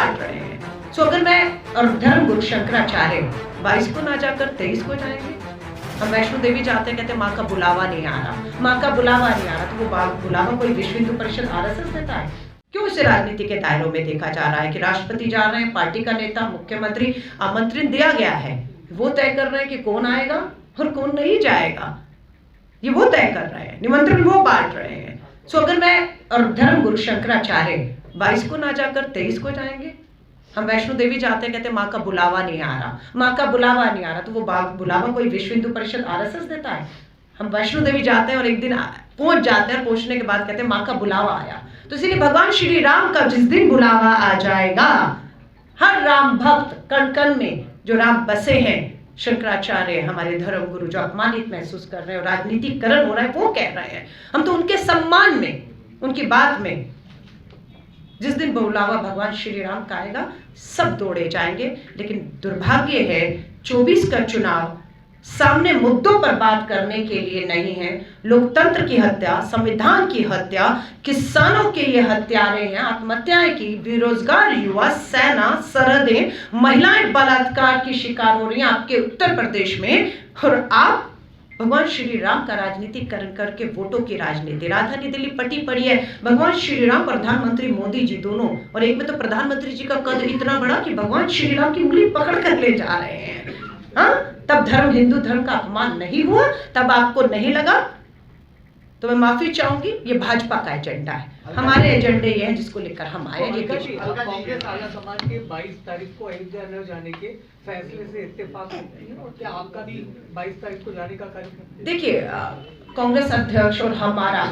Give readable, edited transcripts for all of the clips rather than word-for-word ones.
बांट रहे हैं। सो अगर मैं और धर्म गुरु शंकराचार्य 22 को ना जाकर 23 को जाएंगे, हम वैष्णो देवी जाते हैं, कहते माँ का बुलावा नहीं आ रहा, माँ का बुलावा नहीं आ रहा, तो वो बुलावा कोई विश्व हिंदू परिषद आरएसएस देता है? क्यों इसे राजनीति के दायरों में देखा जा रहा है कि राष्ट्रपति जा रहे हैं, पार्टी का नेता, मुख्यमंत्री, आमंत्रण दिया गया है, वो तय कर रहे हैं कि कौन आएगा और कौन नहीं जाएगा, ये वो तय कर रहे हैं, निमंत्रण वो बांट रहे हैं। सो अगर मैं और धर्म गुरु शंकराचार्य 22 को ना जाकर 23 को जाएंगे, हम वैष्णो देवी जाते हैं, कहते माँ का बुलावा नहीं आ रहा, माँ का बुलावा नहीं आ रहा, तो वो बुलावा कोई विश्व हिंदू परिषद आरएसएस देता है? हम वैष्णो देवी जाते हैं और एक दिन पहुंच जाते हैं, पहुंचने के बाद कहते हैं माँ का बुलावा आया। तो इसीलिए भगवान श्री राम का जिस दिन बुलावा आ जाएगा, हर राम भक्त कण कण में जो राम बसे हैं, शंकराचार्य हमारे धर्म गुरु जो अपमानित महसूस कर रहे हैं और राजनीतिकरण हो रहा है, वो कह रहे हैं, हम तो उनके सम्मान में, उनकी बात में, जिस दिन बुलावा भगवान श्री राम का आएगा, सब दौड़े जाएंगे। लेकिन दुर्भाग्य है 24 का चुनाव सामने मुद्दों पर बात करने के लिए नहीं है। लोकतंत्र की हत्या, संविधान की हत्या, किसानों के ये हत्यारे हैं, आत्महत्याएं की, बेरोजगार युवा, सेना, सरहदें, महिलाएं बलात्कार की शिकार हो रही हैं आपके उत्तर प्रदेश में, और आप भगवान श्री राम का राजनीतिकरण करके वोटों की राजनीति। राजधानी दिल्ली पटी पड़ी है, भगवान श्री राम, प्रधानमंत्री मोदी जी दोनों, और एक में तो प्रधानमंत्री जी का कद इतना बड़ा कि भगवान श्री राम की उंगली पकड़ कर ले जा रहे हैं। हाँ, तब धर्म, हिंदू धर्म का अपमान नहीं हुआ, तब आपको नहीं लगा, तो मैं माफी चाहूंगी। ये भाजपा का एजेंडा है, हमारे एजेंडे ये हैं जिसको लेकर हम आए। कांग्रेस आला समाज के 22 तारीख को अयोध्या न जाने के फैसले से इत्तेफाक करती है, और क्या आपका भी 22 तारीख को जाने का कार्यक्रम? देखिए, कांग्रेस अध्यक्ष और हमारा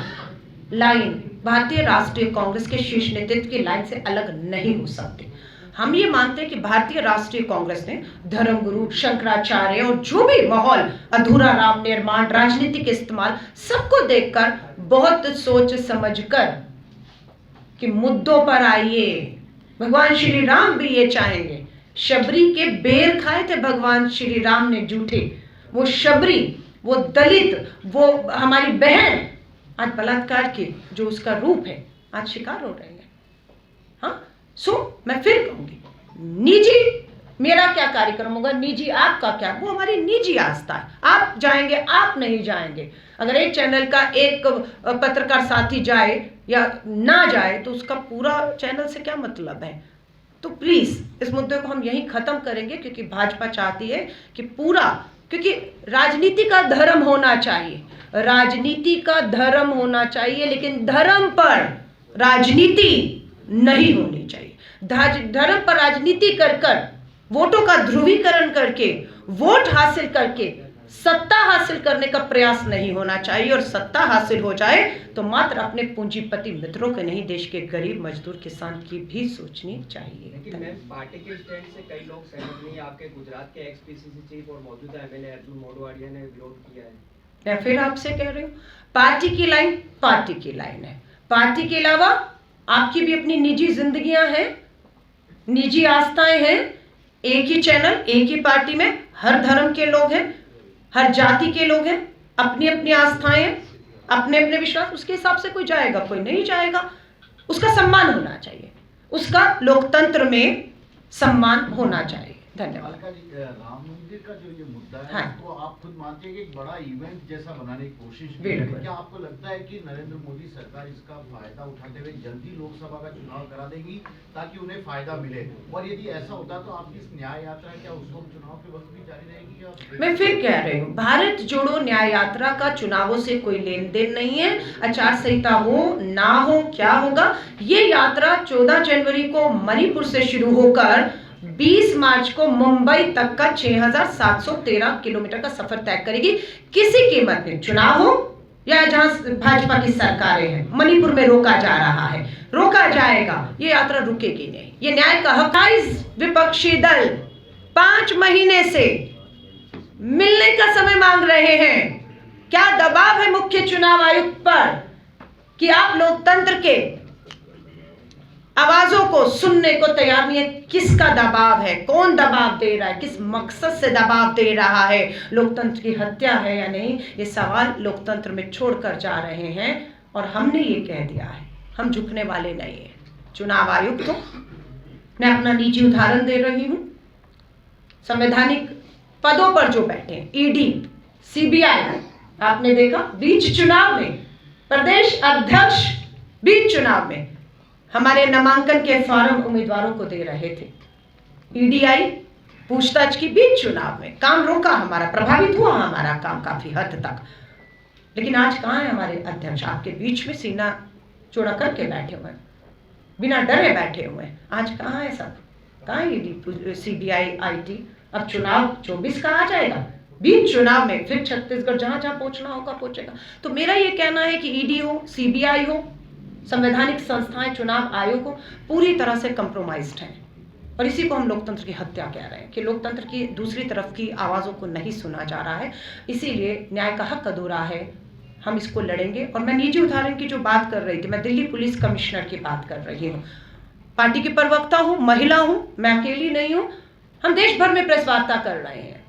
लाइन भारतीय राष्ट्रीय कांग्रेस के शीर्ष नेतृत्व की लाइन से अलग नहीं हो सकती। हम ये मानते हैं कि भारतीय राष्ट्रीय कांग्रेस ने धर्मगुरु शंकराचार्य और जो भी माहौल, अधूरा राम निर्माण, राजनीतिक इस्तेमाल, सबको देखकर बहुत सोच समझकर कि मुद्दों पर आइए। भगवान श्री राम भी ये चाहेंगे। शबरी के बेर खाए थे भगवान श्री राम ने झूठे, वो शबरी, वो दलित, वो हमारी बहन आज बलात्कार की जो उसका रूप है, आज शिकार हो रहे हैं। हाँ, सो मैं फिर कहूंगी, निजी मेरा क्या कार्यक्रम होगा, निजी आपका क्या, वो हमारी निजी आस्था है। आप जाएंगे, आप नहीं जाएंगे। अगर एक चैनल का एक पत्रकार साथी जाए या ना जाए तो उसका पूरा चैनल से क्या मतलब है? तो प्लीज इस मुद्दे को हम यहीं खत्म करेंगे, क्योंकि भाजपा चाहती है कि पूरा, क्योंकि राजनीति का धर्म होना चाहिए, राजनीति का धर्म होना चाहिए, लेकिन धर्म पर राजनीति नहीं होनी चाहिए। धर्म पर राजनीति कर कर, वोटों का ध्रुवीकरण करके, वोट हासिल करके सत्ता हासिल करने का प्रयास नहीं होना चाहिए। और सत्ता हासिल हो जाए तो मात्र अपने पूंजीपति मित्रों के नहीं, देश के गरीब मजदूर किसान की भी सोचनी चाहिए। लेकिन मैम, पार्टी के स्टैंड से कई लोग सहमत नहीं। आपके गुजरात के एक्स-पीसीसी चीफ और मौजूदा एमएलए अर्जुन मोढवाडिया ने विरोध किया है। मैं फिर आपसे कह रही हूँ, पार्टी की लाइन पार्टी की लाइन है। पार्टी के अलावा आपकी भी अपनी निजी जिंदगियां हैं, निजी आस्थाएं हैं। एक ही चैनल, एक ही पार्टी में हर धर्म के लोग हैं, हर जाति के लोग हैं, अपनी अपनी आस्थाएं हैं, अपने अपने विश्वास। उसके हिसाब से कोई जाएगा, कोई नहीं जाएगा, उसका सम्मान होना चाहिए, उसका लोकतंत्र में सम्मान होना चाहिए। धन्यवाद। राम मंदिर का जो ये मुद्दा है, हाँ, तो आप खुद मानते हैं कि एक बड़ा इवेंट जैसा बनाने की कोशिश की है। क्या आपको लगता है कि नरेंद्र मोदी सरकार इसका फायदा उठाते हुए जल्दी लोकसभा का चुनाव करा देगी ताकि उन्हें फायदा मिले? और यदि ऐसा होता तो आपकी इस न्याय यात्रा क्या उस वक्त चुनाव के वक्त भी जारी रहेगी? या मैं फिर कह रही हूँ, भारत जोड़ो न्याय यात्रा का चुनावों से कोई लेन देन नहीं है। आचार संहिता हो ना हो, क्या होगा? ये यात्रा 14 जनवरी को मणिपुर से शुरू होकर 20 मार्च को मुंबई तक का 6713 किलोमीटर का सफर तय करेगी। किसी कीमत में चुनाव हो या जहां भाजपा की सरकारें हैं, मणिपुर में रोका जा रहा है, रोका जाएगा, ये यात्रा रुकेगी नहीं। ये न्याय का हक। 28 विपक्षी दल 5 महीने से मिलने का समय मांग रहे हैं। क्या दबाव है मुख्य चुनाव आयुक्त पर कि आप लोकतंत्र के आवाजों को सुनने को तैयार नहीं है? किसका दबाव है? कौन दबाव दे रहा है? किस मकसद से दबाव दे रहा है? लोकतंत्र की हत्या है या नहीं, ये सवाल लोकतंत्र में छोड़कर जा रहे हैं। और हमने ये कह दिया है, हम झुकने वाले नहीं हैं। चुनाव आयुक्त हो, मैं अपना निजी उदाहरण दे रही हूं। संवैधानिक पदों पर जो बैठे हैं, ईडी, सीबीआई, आपने देखा बीच चुनाव में, प्रदेश अध्यक्ष बीच चुनाव में हमारे नामांकन के फॉर्म उम्मीदवारों को दे रहे थे। ईडी आई पूछताछ की बीच चुनाव में, काम रोका हमारा, प्रभावित हुआ हमारा काम काफी हद तक। लेकिन आज कहाँ है हमारे अध्यक्ष? आपके बीच में सीना चौड़ा करके बैठे हुए हैं, बिना डरे बैठे हुए हैं। आज कहाँ है सब? कहाँ है ईडी, सीबीआई, आईटी? अब चुनाव 24 का आ जाएगा, बीच चुनाव में फिर छत्तीसगढ़ जहां जहां पहुंचना होगा पहुंचेगा। तो मेरा ये कहना है कि ईडी हो, सीबीआई हो, संवैधानिक संस्थाएं, चुनाव आयोग हो, पूरी तरह से कंप्रोमाइज्ड हैं। और इसी को हम लोकतंत्र की हत्या कह रहे हैं कि लोकतंत्र की दूसरी तरफ की आवाज़ों को नहीं सुना जा रहा है। इसीलिए न्याय का हक अधूरा है, हम इसको लड़ेंगे। और मैं निजी उदाहरण की जो बात कर रही थी, मैं दिल्ली पुलिस कमिश्नर की बात कर रही हूँ। पार्टी की प्रवक्ता हूँ, महिला हूँ, मैं अकेली नहीं हूँ, हम देश भर में प्रेस वार्ता कर रहे हैं।